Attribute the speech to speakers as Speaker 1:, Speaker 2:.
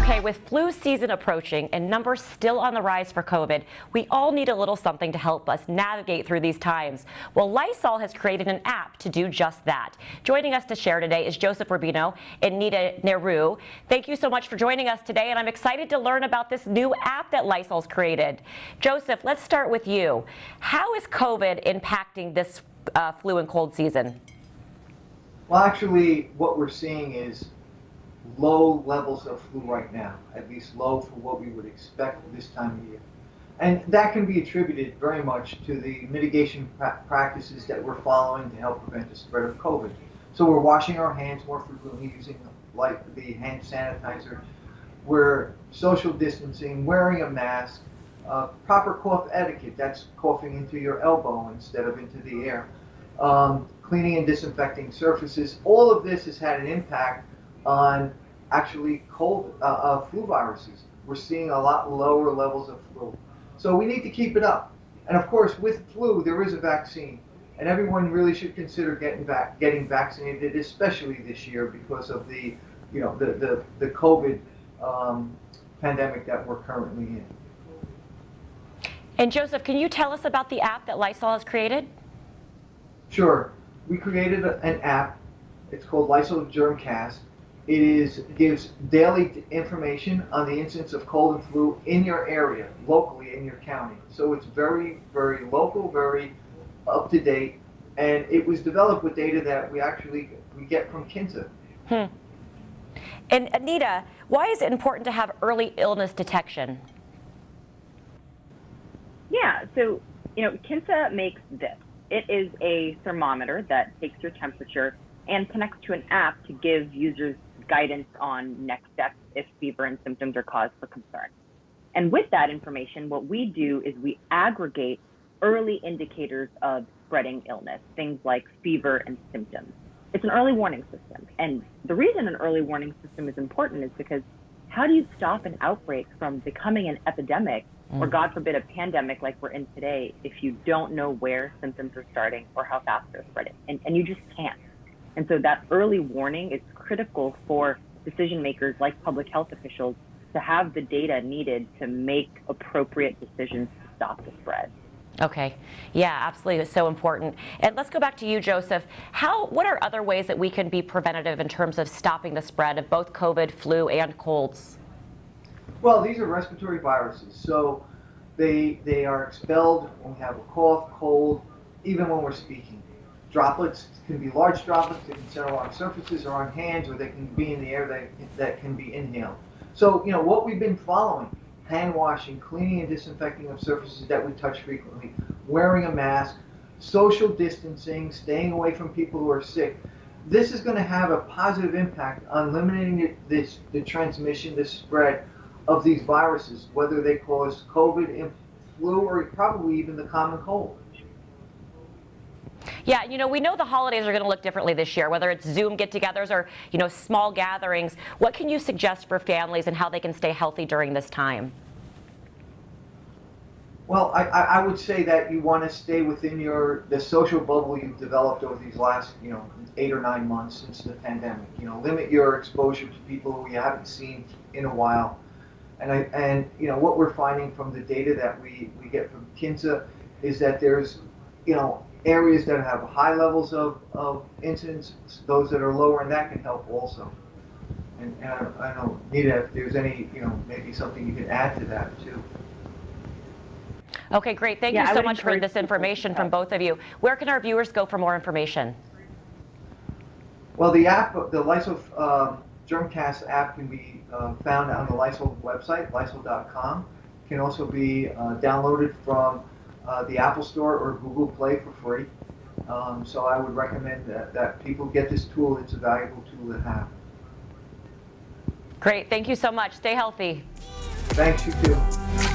Speaker 1: Okay, with flu season approaching and numbers still on the rise for COVID, we all need a little something to help us navigate through these times. Well, Lysol has created an app to do just that. Joining us to share today is Joseph Rubino and Nita Nehru. Thank you so much for joining us today, and I'm excited to learn about this new app that Lysol's created. Joseph, let's start with you. How is COVID impacting this flu and cold season?
Speaker 2: Well, actually, what we're seeing is low levels of flu right now, at least low for what we would expect this time of year. And that can be attributed very much to the mitigation practices that we're following to help prevent the spread of COVID. So we're washing our hands more frequently, using like the hand sanitizer. We're social distancing, wearing a mask, proper cough etiquette, that's coughing into your elbow instead of into the air. Cleaning and disinfecting surfaces. All of this has had an impact on actually cold flu viruses. We're seeing a lot lower levels of flu. So we need to keep it up. And of course, with flu, there is a vaccine. And everyone really should consider getting vaccinated, especially this year because of the COVID pandemic that we're currently in.
Speaker 1: And Joseph, can you tell us about the app that Lysol has created?
Speaker 2: Sure. We created an app. It's called Lysol Germcast. It gives daily information on the incidence of cold and flu in your area, locally in your county. So it's very, very local, very up to date, and it was developed with data that we get from Kinsa.
Speaker 1: And Anita, why is it important to have early illness detection?
Speaker 3: Yeah, so Kinsa makes this. It is a thermometer that takes your temperature and connects to an app to give users guidance on next steps if fever and symptoms are cause for concern. And with that information, what we do is we aggregate early indicators of spreading illness, things like fever and symptoms. It's an early warning system. And the reason an early warning system is important is because how do you stop an outbreak from becoming an epidemic or, God forbid, a pandemic like we're in today if you don't know where symptoms are starting or how fast they're spreading? And you just can't. And so that early warning is critical for decision makers like public health officials to have the data needed to make appropriate decisions to stop the spread.
Speaker 1: Okay, yeah, absolutely, it's so important. And let's go back to you, Joseph. What are other ways that we can be preventative in terms of stopping the spread of both COVID, flu, and colds?
Speaker 2: Well, these are respiratory viruses, so they are expelled when we have a cough, cold, even when we're speaking. Droplets can be large droplets that can settle on surfaces or on hands, or they can be in the air that can be inhaled. So, what we've been following, hand washing, cleaning and disinfecting of surfaces that we touch frequently, wearing a mask, social distancing, staying away from people who are sick. This is going to have a positive impact on limiting the transmission, the spread of these viruses, whether they cause COVID and flu or probably even the common cold.
Speaker 1: Yeah, we know the holidays are going to look differently this year, whether it's Zoom get-togethers or, small gatherings. What can you suggest for families and how they can stay healthy during this time?
Speaker 2: Well, I would say that you want to stay within the social bubble you've developed over these last, 8 or 9 months since the pandemic. Limit your exposure to people who you haven't seen in a while. And what we're finding from the data that we get from Kinsa is that there's, areas that have high levels of incidence, those that are lower, and that can help also. And I don't know, Nita, if there's any, maybe something you can add to that too.
Speaker 1: Okay, great. Thank you so much for this information from both of you. Where can our viewers go for more information?
Speaker 2: Well, the app, the Lysol Germcast app can be found on the Lysol website, lysol.com. It can also be downloaded from the Apple Store or Google Play for free. So I would recommend that people get this tool. It's a valuable tool to have.
Speaker 1: Great. Thank you so much. Stay healthy.
Speaker 2: Thanks, you too.